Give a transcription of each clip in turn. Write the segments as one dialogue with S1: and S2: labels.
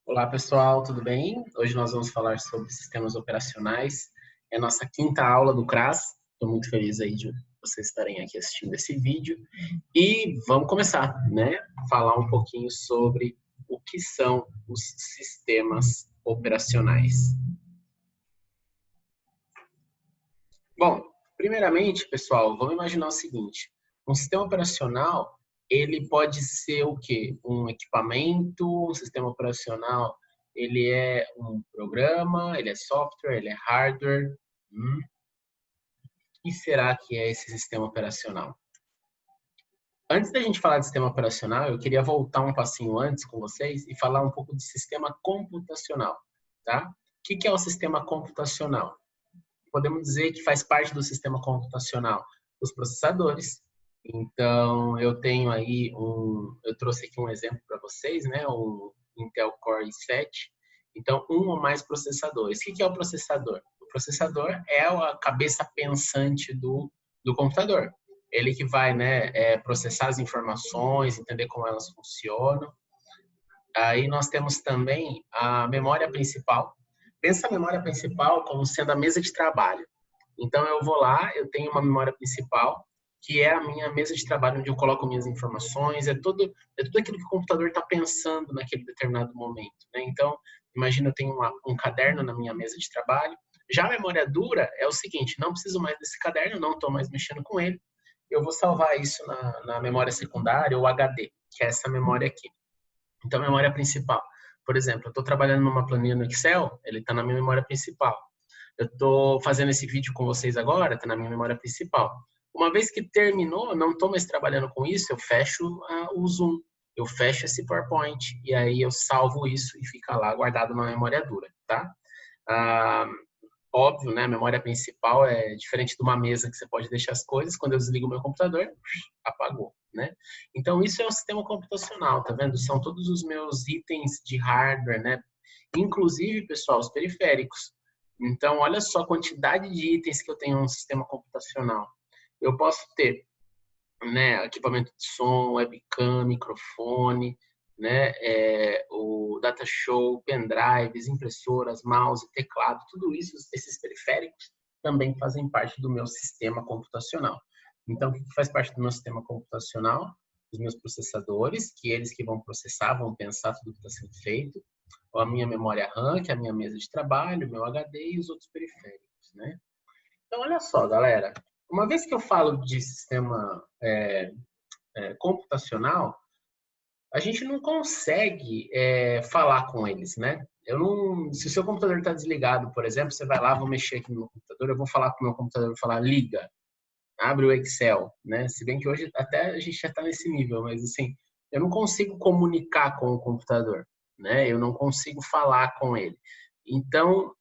S1: Olá pessoal, tudo bem? Hoje nós vamos falar sobre sistemas operacionais. É a nossa quinta aula do CRAS. Estou muito feliz aí de vocês estarem aqui assistindo esse vídeo. E vamos começar, né? Falar um pouquinho sobre o que são os sistemas operacionais. Bom, primeiramente, pessoal, vamos imaginar o seguinte. Um sistema operacional, ele pode ser o quê? Um equipamento, um sistema operacional, ele é um programa, ele é software, ele é hardware. O que será que é esse sistema operacional? Antes da gente falar de sistema operacional, eu queria voltar um passinho antes com vocês e falar um pouco de sistema computacional, tá? O que é o sistema computacional? Podemos dizer que faz parte do sistema computacional os processadores. Então, eu tenho aí eu trouxe aqui um exemplo para vocês, né? O Intel Core i7. Então, um ou mais processadores. O que é o processador? O processador é a cabeça pensante do computador. Ele que vai, né, processar as informações, entender como elas funcionam. Aí nós temos também a memória principal. Pensa a memória principal como sendo a mesa de trabalho. Então eu vou lá, eu tenho uma memória principal, que é a minha mesa de trabalho onde eu coloco minhas informações, é tudo aquilo que o computador está pensando naquele determinado momento, né? Então, imagina eu tenho um caderno na minha mesa de trabalho. Já a memória dura é o seguinte, não preciso mais desse caderno, não estou mais mexendo com ele, eu vou salvar isso na memória secundária ou HD, que é essa memória aqui. Então, memória principal. Por exemplo, eu estou trabalhando numa planilha no Excel, ele está na minha memória principal. Eu estou fazendo esse vídeo com vocês agora, está na minha memória principal. Uma vez que terminou, não estou mais trabalhando com isso, eu fecho o Zoom, eu fecho esse PowerPoint e aí eu salvo isso e fica lá guardado na memória dura, tá? Óbvio, né? A memória principal é diferente de uma mesa que você pode deixar as coisas. Quando eu desligo o meu computador, apagou, né? Então, isso é um sistema computacional, tá vendo? São todos os meus itens de hardware, né? Inclusive, pessoal, os periféricos. Então, olha só a quantidade de itens que eu tenho no sistema computacional. Eu posso ter, né, equipamento de som, webcam, microfone, né, o data show, pendrives, impressoras, mouse, teclado, tudo isso, esses periféricos também fazem parte do meu sistema computacional. Então, o que faz parte do meu sistema computacional? Os meus processadores, que eles que vão processar, vão pensar tudo que está sendo feito, ou a minha memória RAM, que é a minha mesa de trabalho, o meu HD e os outros periféricos, né? Então, olha só, galera, uma vez que eu falo de sistema computacional, a gente não consegue falar com eles, né? Eu não, se o seu computador está desligado, por exemplo, você vai lá, vou mexer aqui no meu computador, eu vou falar com o meu computador, vou falar liga, abre o Excel, né? Se bem que hoje até a gente já está nesse nível, mas assim, eu não consigo comunicar com o computador, né? Eu não consigo falar com ele. Então,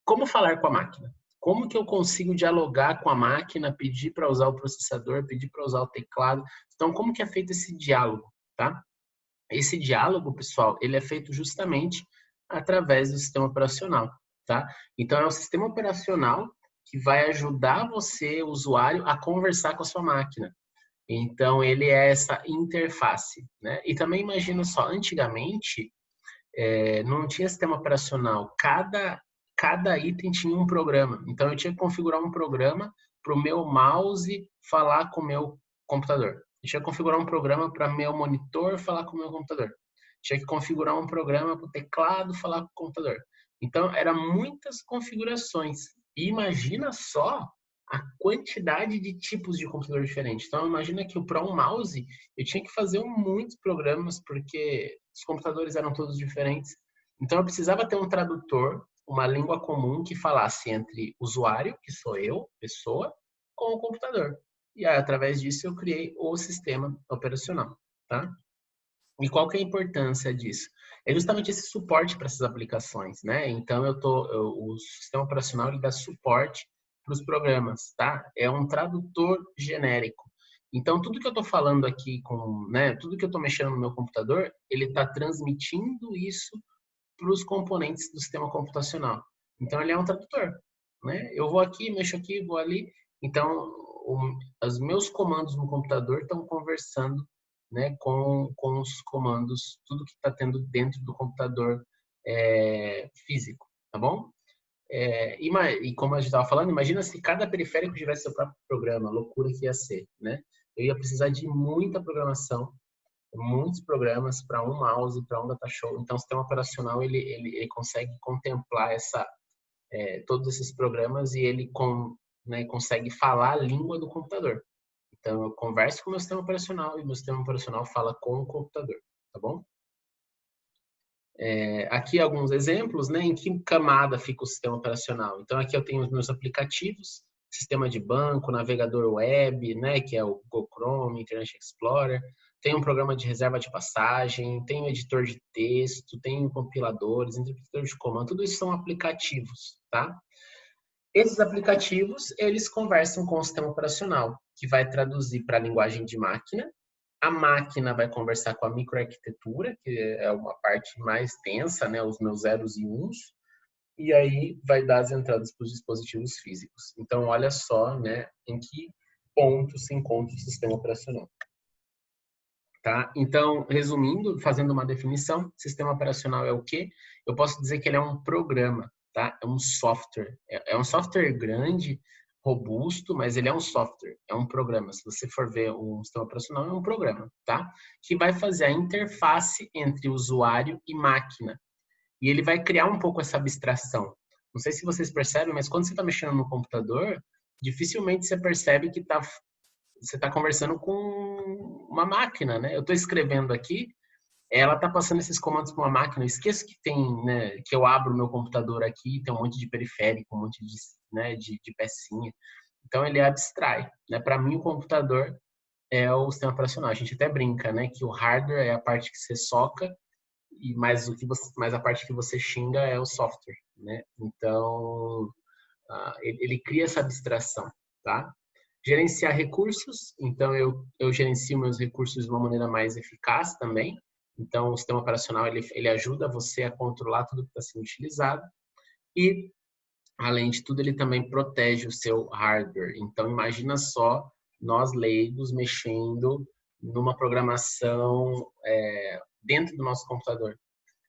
S1: como falar com a máquina? Como que eu consigo dialogar com a máquina, pedir para usar o processador, pedir para usar o teclado? Então, como que é feito esse diálogo, tá? Esse diálogo, pessoal, ele é feito justamente através do sistema operacional, tá? Então, é o sistema operacional que vai ajudar você, o usuário, a conversar com a sua máquina. Então, ele é essa interface, né? E também imagina só, antigamente, não tinha sistema operacional. Cada item tinha um programa. Então, eu tinha que configurar um programa para o meu mouse falar com o meu computador. Eu tinha que configurar um programa para meu monitor falar com o meu computador. Tinha que configurar um programa para o teclado falar com o computador. Então, eram muitas configurações. E imagina só a quantidade de tipos de computador diferentes. Então, imagina que para um mouse, eu tinha que fazer muitos programas, porque os computadores eram todos diferentes. Então, eu precisava ter um tradutor, uma língua comum que falasse entre usuário, que sou eu, pessoa, com o computador. E aí, através disso, eu criei o sistema operacional, tá? E qual que é a importância disso? É justamente esse suporte para essas aplicações, né? Então, o sistema operacional ele dá suporte para os programas, tá? É um tradutor genérico. Então, tudo que eu estou falando aqui né? Tudo que eu estou mexendo no meu computador, ele está transmitindo isso para os componentes do sistema computacional. Então, ele é um tradutor, né? Eu vou aqui, mexo aqui, vou ali. Então, os meus comandos no computador estão conversando, né, com os comandos, tudo que está tendo dentro do computador físico, tá bom? E como a gente estava falando, imagina se cada periférico tivesse seu próprio programa, a loucura que ia ser, né? Eu ia precisar de muita programação, muitos programas para um mouse, para um data show. Então, o sistema operacional ele consegue contemplar todos esses programas e ele consegue falar a língua do computador. Então, eu converso com o meu sistema operacional e o meu sistema operacional fala com o computador, tá bom? Aqui alguns exemplos, né? Em que camada fica o sistema operacional. Então, aqui eu tenho os meus aplicativos, sistema de banco, navegador web, né? Que é o Google Chrome, Internet Explorer. Tem um programa de reserva de passagem, tem um editor de texto, tem compiladores, interpretador de comando. Tudo isso são aplicativos, tá? Esses aplicativos, eles conversam com o sistema operacional, que vai traduzir para a linguagem de máquina. A máquina vai conversar com a microarquitetura, que é uma parte mais tensa, né, os meus zeros e uns, e aí vai dar as entradas para os dispositivos físicos. Então, olha só, né, em que ponto se encontra o sistema operacional. Tá? Então, resumindo, fazendo uma definição, sistema operacional é o quê? Eu posso dizer que ele é um programa, tá? É um software. É um software grande, robusto, mas ele é um software, é um programa. Se você for ver um sistema operacional, é um programa, tá? Que vai fazer a interface entre usuário e máquina. E ele vai criar um pouco essa abstração. Não sei se vocês percebem, mas quando você está mexendo no computador, dificilmente você percebe que você está conversando com uma máquina, né? Eu estou escrevendo aqui, ela está passando esses comandos para uma máquina. Eu esqueço que tem, né? Que eu abro o meu computador aqui, tem um monte de periférico, um monte de, né? de pecinha. Então ele abstrai, né? Para mim o computador é o sistema operacional. A gente até brinca, né? Que o hardware é a parte que você soca e mais a parte que você xinga é o software, né? Então ele cria essa abstração, tá? Gerenciar recursos, então eu gerencio meus recursos de uma maneira mais eficaz também. Então, o sistema operacional ele ajuda você a controlar tudo que está sendo utilizado e, além de tudo, ele também protege o seu hardware. Então, imagina só nós leigos mexendo numa programação dentro do nosso computador.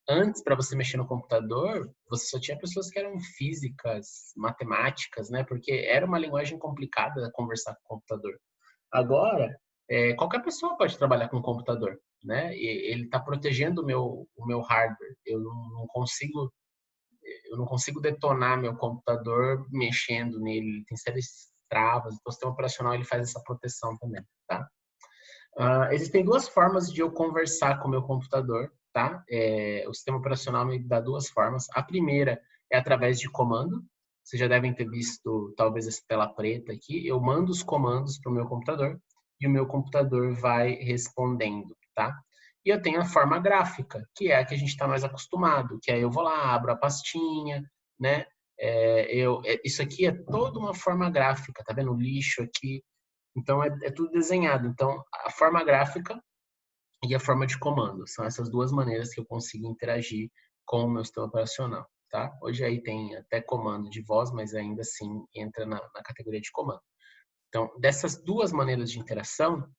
S1: Antes, para você mexer no computador, você só tinha pessoas que eram físicas, matemáticas, né? Porque era uma linguagem complicada conversar com o computador. Agora, qualquer pessoa pode trabalhar com o computador, né? E ele está protegendo o meu hardware. Eu não consigo detonar meu computador mexendo nele. Ele tem sérias travas. Então, o sistema operacional ele faz essa proteção também, tá? Existem duas formas de eu conversar com o meu computador, tá? O sistema operacional me dá duas formas. A primeira é através de comando. Vocês já devem ter visto, talvez, essa tela preta aqui. Eu mando os comandos para o meu computador e o meu computador vai respondendo, tá? E eu tenho a forma gráfica, que é a que a gente está mais acostumado, que aí eu vou lá, abro a pastinha, né? Isso aqui é toda uma forma gráfica, tá vendo? O lixo aqui. Então, é tudo desenhado. Então, a forma gráfica e a forma de comando. São essas duas maneiras que eu consigo interagir com o meu sistema operacional, tá? Hoje aí tem até comando de voz, mas ainda assim entra na categoria de comando. Então, dessas duas maneiras de interação,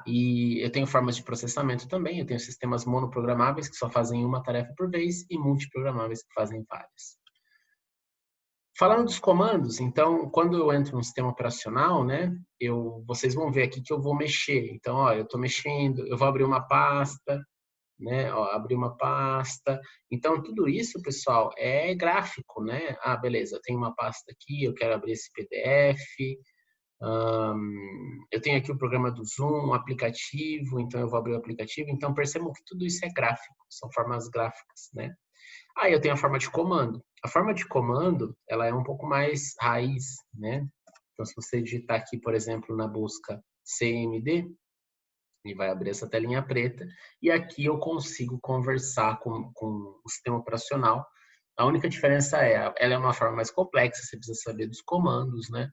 S1: e eu tenho formas de processamento também. Eu tenho sistemas monoprogramáveis que só fazem uma tarefa por vez e multiprogramáveis que fazem várias. Falando dos comandos, então, quando eu entro no sistema operacional, né, vocês vão ver aqui que eu vou mexer. Então, ó, eu estou mexendo, eu vou abrir uma pasta, né, ó, abrir uma pasta. Então, tudo isso, pessoal, é gráfico, né? Beleza, eu tenho uma pasta aqui, eu quero abrir esse PDF. Eu tenho aqui o programa do Zoom, um aplicativo, então eu vou abrir o aplicativo. Então, percebam que tudo isso é gráfico, são formas gráficas, né? Aí eu tenho a forma de comando. A forma de comando, ela é um pouco mais raiz, né? Então, se você digitar aqui, por exemplo, na busca CMD, ele vai abrir essa telinha preta, e aqui eu consigo conversar com o sistema operacional. A única diferença ela é uma forma mais complexa, você precisa saber dos comandos, né?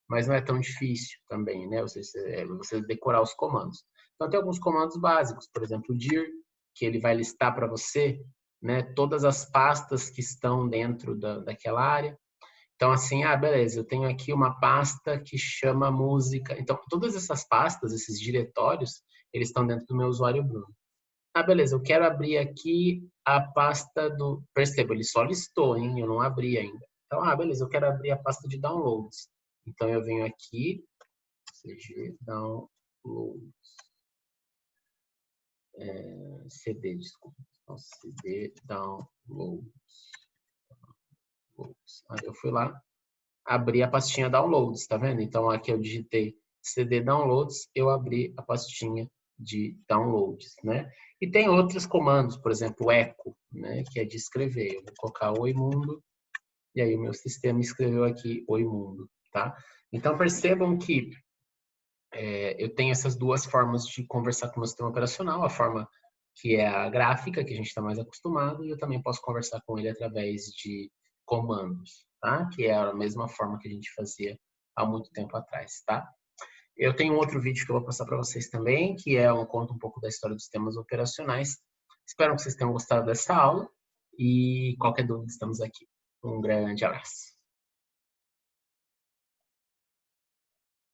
S1: Mas não é tão difícil também, né? Você decorar os comandos. Então, tem alguns comandos básicos, por exemplo, o dir, que ele vai listar para você, né, todas as pastas que estão dentro daquela área. Então, assim, beleza, eu tenho aqui uma pasta que chama música. Então, todas essas pastas, esses diretórios, eles estão dentro do meu usuário Bruno. Ah, beleza, eu quero abrir aqui a pasta do... Perceba, ele só listou, hein? Eu não abri ainda. Então, beleza, eu quero abrir a pasta de downloads. Então, eu venho aqui, CG downloads. CD, desculpa. Então, CD downloads. Aí eu fui lá, abri a pastinha downloads, tá vendo? Então, aqui eu digitei CD downloads, eu abri a pastinha de downloads, né? E tem outros comandos, por exemplo, o echo, né? Que é de escrever. Eu vou colocar oi mundo, e aí o meu sistema escreveu aqui oi mundo, tá? Então, percebam que eu tenho essas duas formas de conversar com o meu sistema operacional, a forma que é a gráfica, que a gente está mais acostumado, e eu também posso conversar com ele através de comandos, tá? Que é a mesma forma que a gente fazia há muito tempo atrás, tá? Eu tenho um outro vídeo que eu vou passar para vocês também, que conta um pouco da história dos sistemas operacionais. Espero que vocês tenham gostado dessa aula e qualquer dúvida estamos aqui. Um grande abraço.